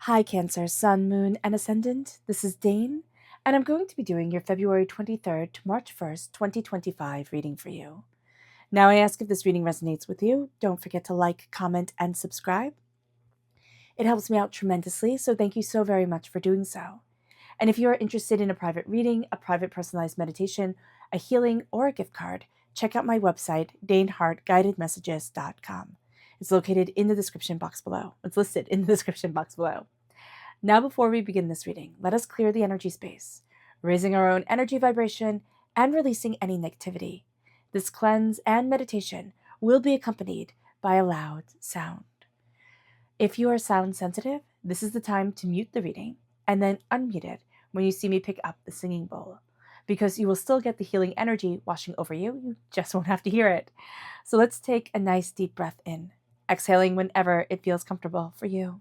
Hi, Cancer, Sun, Moon, and Ascendant. This is Dane, and I'm going to be doing your February 23rd to March 1st, 2025 reading for you. Now, I ask if this reading resonates with you. Don't forget to like, comment, and subscribe. It helps me out tremendously, so thank you so very much for doing so. And if you are interested in a private reading, a private personalized meditation, a healing, or a gift card, check out my website, danehartguidedmessages.com. It's located in the description box below. It's listed in the description box below. Now, before we begin this reading, let us clear the energy space, raising our own energy vibration and releasing any negativity. This cleanse and meditation will be accompanied by a loud sound. If you are sound sensitive, this is the time to mute the reading and then unmute it when you see me pick up the singing bowl, because you will still get the healing energy washing over you. You just won't have to hear it. So let's take a nice deep breath in, exhaling whenever it feels comfortable for you.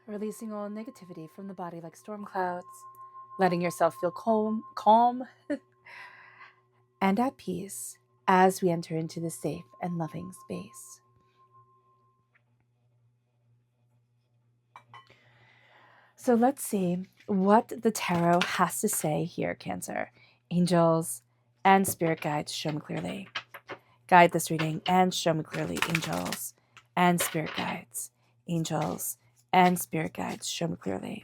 Releasing all negativity from the body like storm clouds, letting yourself feel calm and at peace as we enter into this safe and loving space. So let's see what the tarot has to say here, Cancer. Angels and spirit guides, show me clearly. Guide this reading and show me clearly, angels and spirit guides. Angels and spirit guides, show me clearly.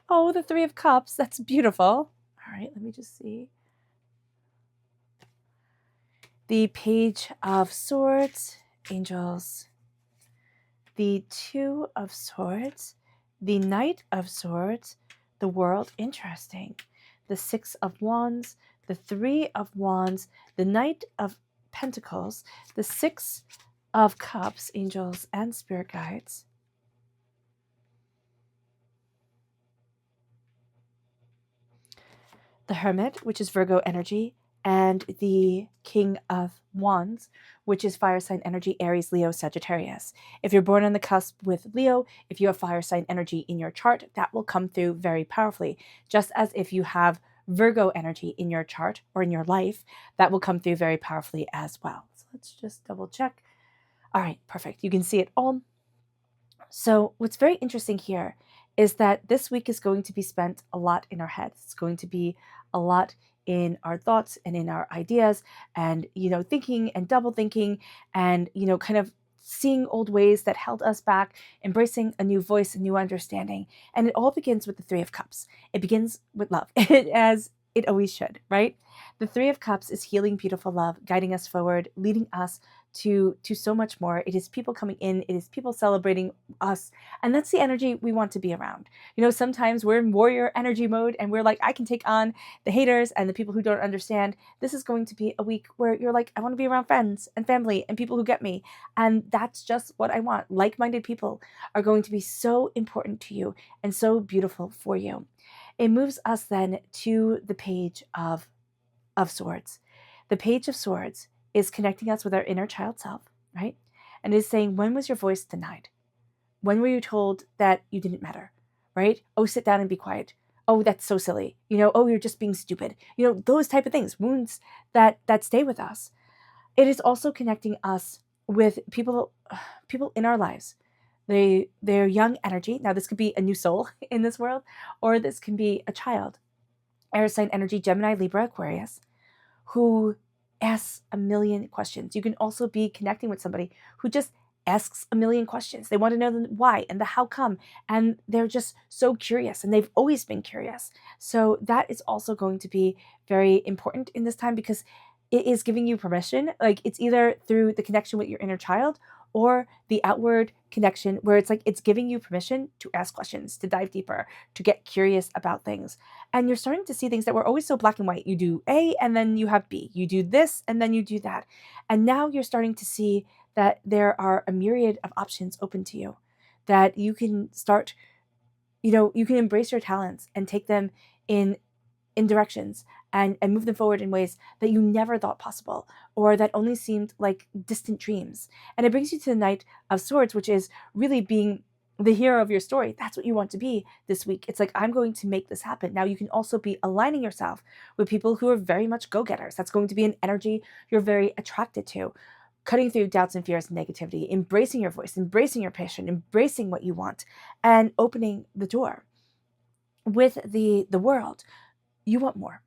Oh, the Three of Cups. That's beautiful. All right, let me just see. The Page of Swords, angels. The Two of Swords. The Knight of Swords. The World, interesting. The Six of Wands. The Three of Wands. The Knight of Pentacles. The Six of Cups, angels and spirit guides. The Hermit, which is Virgo energy, and the King of Wands, which is fire sign energy, Aries, Leo, Sagittarius. If you're born on the cusp with Leo, if you have fire sign energy in your chart, that will come through very powerfully. Just as if you have Virgo energy in your chart or in your life, that will come through very powerfully as well. So let's just double check. All right, perfect. You can see it all. So what's very interesting here is that this week is going to be spent a lot in our heads. It's going to be a lot in our thoughts and in our ideas and, thinking and double thinking and, kind of seeing old ways that held us back, embracing a new voice, a new understanding. And it all begins with the Three of Cups. It begins with love, as it always should, right? The Three of Cups is healing, beautiful love, guiding us forward, leading us to so much more. It is people coming in. It is people celebrating us. And that's the energy we want to be around. Sometimes we're in warrior energy mode and we're like, I can take on the haters and the people who don't understand. This is going to be a week where you're like, I want to be around friends and family and people who get me. And that's just what I want. Like-minded people are going to be so important to you and so beautiful for you. It moves us then to the Page of Swords. The Page of Swords is connecting us with our inner child self, right? And is saying, when was your voice denied? When were you told that you didn't matter, right? Oh, sit down and be quiet. Oh, that's so silly. Oh, you're just being stupid. Those type of things, wounds that stay with us. It is also connecting us with people in our lives. They're young energy. Now, this could be a new soul in this world, or this can be a child. Air sign energy, Gemini, Libra, Aquarius, who asks a million questions. You can also be connecting with somebody who just asks a million questions. They want to know the why and the how come, and they're just so curious, and they've always been curious. So that is also going to be very important in this time, because it is giving you permission. Like, it's either through the connection with your inner child, or the outward connection where it's like it's giving you permission to ask questions, to dive deeper, to get curious about things. And you're starting to see things that were always so black and white. You do A and then you have B. You do this and then you do that. And now you're starting to see that there are a myriad of options open to you, that you can start, you can embrace your talents and take them in directions and move them forward in ways that you never thought possible or that only seemed like distant dreams. And it brings you to the Knight of Swords, which is really being the hero of your story. That's what you want to be this week. It's like, I'm going to make this happen. Now you can also be aligning yourself with people who are very much go-getters. That's going to be an energy you're very attracted to. Cutting through doubts and fears and negativity, embracing your voice, embracing your passion, embracing what you want, and opening the door. With the world, you want more.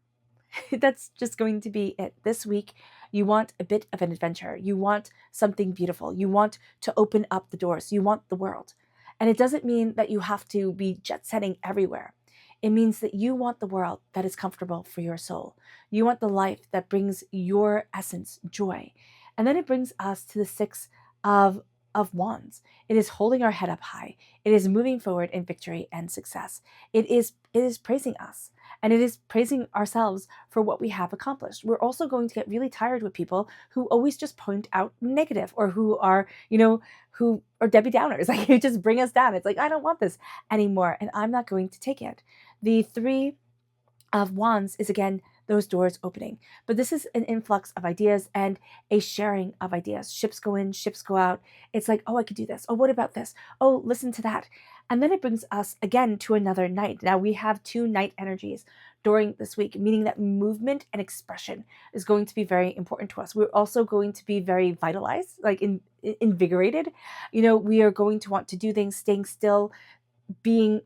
That's just going to be it. This week, you want a bit of an adventure. You want something beautiful. You want to open up the doors. You want the world. And it doesn't mean that you have to be jet setting everywhere. It means that you want the world that is comfortable for your soul. You want the life that brings your essence joy. And then it brings us to the Six of Wands. It is holding our head up high. It is moving forward in victory and success. It is praising us. And it is praising ourselves for what we have accomplished. We're also going to get really tired with people who always just point out negative, or who are, who are Debbie Downers. Like, you just bring us down. It's like, I don't want this anymore, and I'm not going to take it. The Three of Wands is, again, those doors opening. But this is an influx of ideas and a sharing of ideas. Ships go in, ships go out. It's like, oh, I could do this. Oh, what about this? Oh, listen to that. And then it brings us again to another night. Now we have 2 night energies during this week, meaning that movement and expression is going to be very important to us. We're also going to be very vitalized, like invigorated. We are going to want to do things. Staying still, being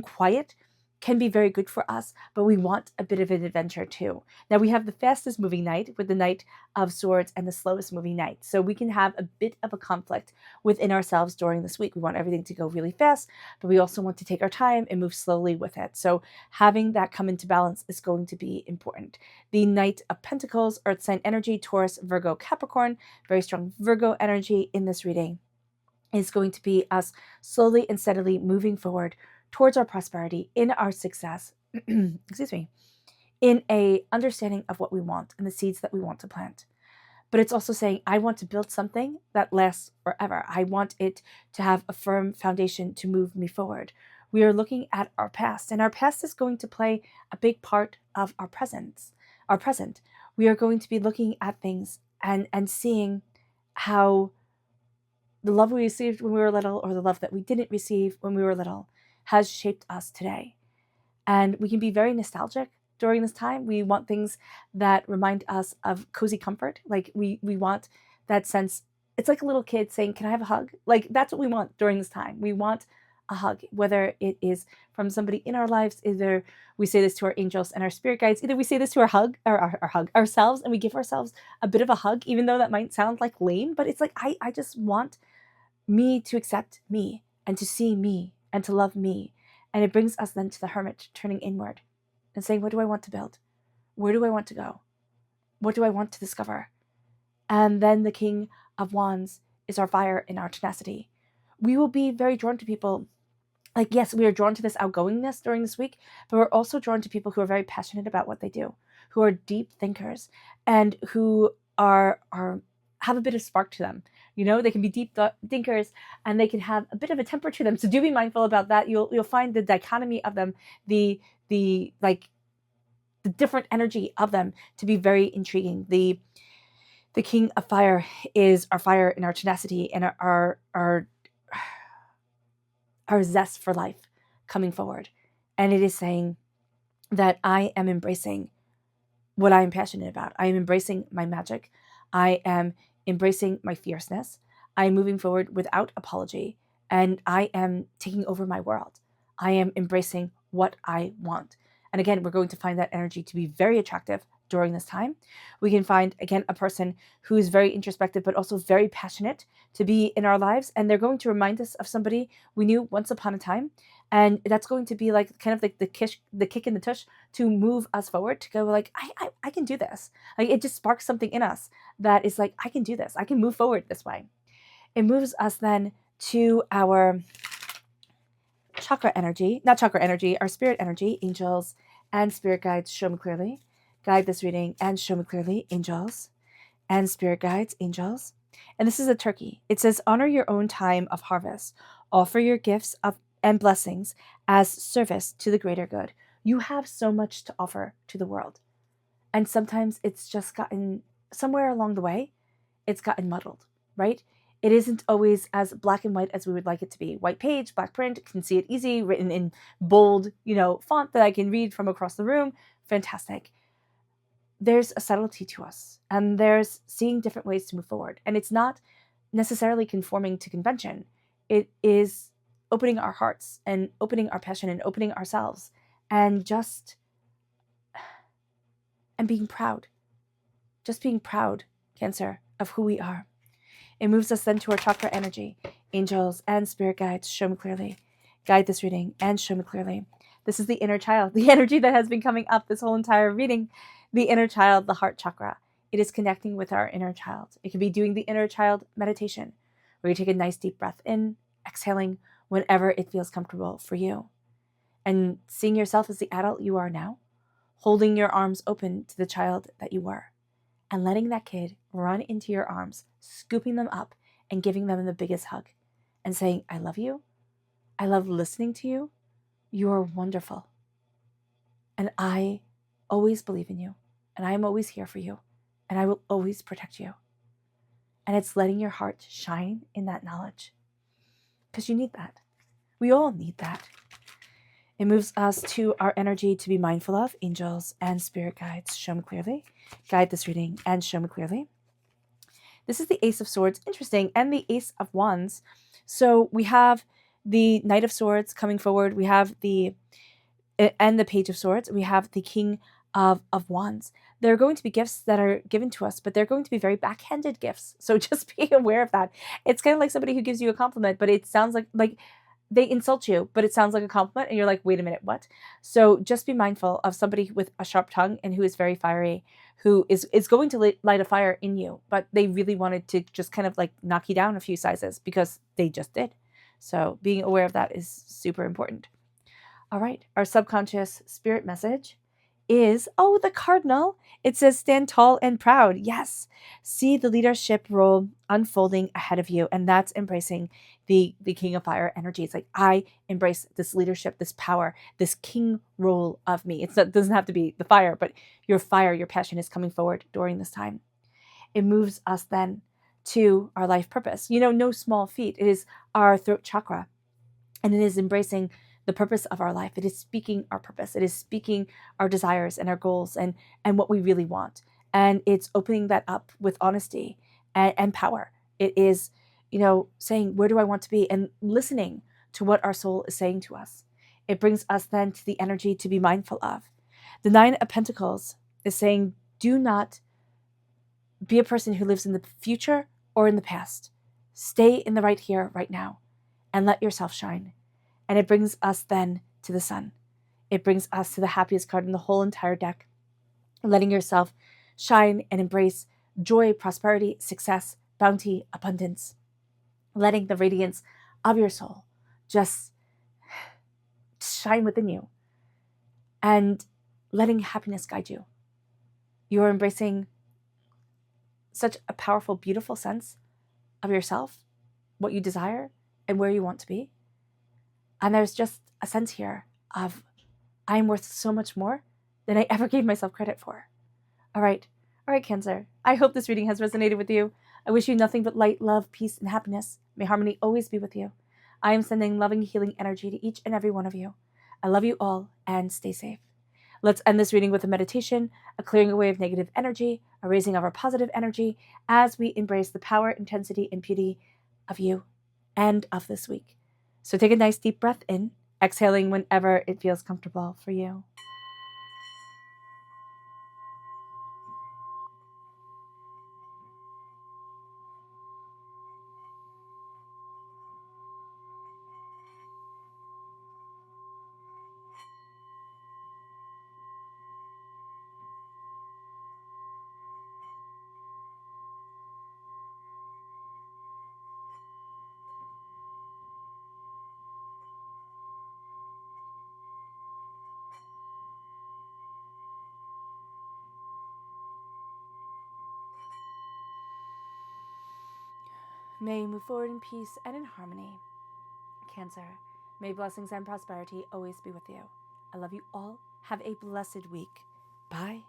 quiet can be very good for us, but we want a bit of an adventure too. Now we have the fastest moving knight with the Knight of Swords and the slowest moving knight. So we can have a bit of a conflict within ourselves during this week. We want everything to go really fast, but we also want to take our time and move slowly with it. So having that come into balance is going to be important. The Knight of Pentacles, Earth sign energy, Taurus, Virgo, Capricorn, very strong Virgo energy in this reading, is going to be us slowly and steadily moving forward towards our prosperity, in our success, excuse me, in a understanding of what we want and the seeds that we want to plant. But it's also saying, I want to build something that lasts forever. I want it to have a firm foundation to move me forward. We are looking at our past, and our past is going to play a big part of our present. We are going to be looking at things and seeing how the love we received when we were little, or the love that we didn't receive when we were little, has shaped us today. And we can be very nostalgic during this time. We want things that remind us of cozy comfort. Like we want that sense. It's like a little kid saying, can I have a hug? Like, that's what we want during this time. We want a hug, whether it is from somebody in our lives, either we say this to our angels and our spirit guides, either we say this to ourselves, and we give ourselves a bit of a hug, even though that might sound like lame, but it's like, I just want me to accept me and to see me and to love me. And it brings us then to the Hermit, turning inward and saying, what do I want to build? Where do I want to go? What do I want to discover? And then the King of Wands is our fire and our tenacity. We will be very drawn to people. Like, yes, we are drawn to this outgoingness during this week, but we're also drawn to people who are very passionate about what they do, who are deep thinkers, and who are have a bit of spark to them. They can be deep thinkers, and they can have a bit of a temper to them. So do be mindful about that. You'll find the dichotomy of them, the different energy of them, to be very intriguing. The King of Fire is our fire and our tenacity and our zest for life coming forward. And it is saying that I am embracing what I am passionate about. I am embracing my magic. I am embracing my fierceness. I am moving forward without apology, and I am taking over my world. I am embracing what I want. And again, we're going to find that energy to be very attractive during this time. We can find, again, a person who is very introspective, but also very passionate to be in our lives. And they're going to remind us of somebody we knew once upon a time. And that's going to be like kind of like the kick in the tush to move us forward, to go like, I can do this. Like, it just sparks something in us that is like, I can do this. I can move forward this way. It moves us then to our chakra energy, not chakra energy, our spirit energy, angels and spirit guides, show me clearly. Guide this reading and show me clearly, angels and spirit guides, angels. And this is a turkey. It says, honor your own time of harvest. Offer your gifts of and blessings as service to the greater good. You have so much to offer to the world. And sometimes it's just gotten, somewhere along the way, it's gotten muddled, right? It isn't always as black and white as we would like it to be. White page, black print, can see it easy, written in bold, font that I can read from across the room. Fantastic. There's a subtlety to us, and there's seeing different ways to move forward. And it's not necessarily conforming to convention. It is opening our hearts and opening our passion and opening ourselves and being proud. Just being proud, Cancer, of who we are. It moves us then to our chakra energy. Angels and spirit guides, show me clearly. Guide this reading and show me clearly. This is the inner child, the energy that has been coming up this whole entire reading. The inner child, the heart chakra. It is connecting with our inner child. It can be doing the inner child meditation, where you take a nice deep breath in, exhaling whenever it feels comfortable for you. And seeing yourself as the adult you are now, holding your arms open to the child that you were, and letting that kid run into your arms, scooping them up and giving them the biggest hug and saying, I love you. I love listening to you. You are wonderful. And I always believe in you. And I am always here for you. And I will always protect you. And it's letting your heart shine in that knowledge. Because you need that. We all need that. It moves us to our energy to be mindful of, angels and spirit guides. Show me clearly. Guide this reading and show me clearly. This is the Ace of Swords, interesting, and the Ace of Wands. So we have the Knight of Swords coming forward. We have the Page of Swords. We have the King of Wands. There are going to be gifts that are given to us, but they're going to be very backhanded gifts. So just be aware of that. It's kind of like somebody who gives you a compliment, but it sounds like they insult you, but it sounds like a compliment, and you're like, wait a minute, what? So just be mindful of somebody with a sharp tongue and who is very fiery, who is going to light a fire in you, but they really wanted to just kind of like knock you down a few sizes because they just did. So being aware of that is super important. All right, our subconscious spirit message is, the cardinal. It says, stand tall and proud. Yes. See the leadership role unfolding ahead of you. And that's embracing the King of Fire energy. It's like, I embrace this leadership, this power, this king role of me. It doesn't have to be the fire, but your fire, your passion is coming forward during this time. It moves us then to our life purpose. No small feat. It is our throat chakra. And it is embracing the purpose of our life. It is speaking our purpose. It is speaking our desires and our goals and what we really want. And it's opening that up with honesty and power. It is, saying, where do I want to be? And listening to what our soul is saying to us. It brings us then to the energy to be mindful of. The Nine of Pentacles is saying, do not be a person who lives in the future or in the past. Stay in the right here, right now, and let yourself shine. And it brings us then to the Sun. It brings us to the happiest card in the whole entire deck. Letting yourself shine and embrace joy, prosperity, success, bounty, abundance. Letting the radiance of your soul just shine within you. And letting happiness guide you. You are embracing such a powerful, beautiful sense of yourself, what you desire, and where you want to be. And there's just a sense here of, I am worth so much more than I ever gave myself credit for. All right, Cancer. I hope this reading has resonated with you. I wish you nothing but light, love, peace, and happiness. May harmony always be with you. I am sending loving, healing energy to each and every one of you. I love you all, and stay safe. Let's end this reading with a meditation, a clearing away of negative energy, a raising of our positive energy as we embrace the power, intensity, and beauty of you and of this week. So take a nice deep breath in, exhaling whenever it feels comfortable for you. May you move forward in peace and in harmony. Cancer, may blessings and prosperity always be with you. I love you all. Have a blessed week. Bye.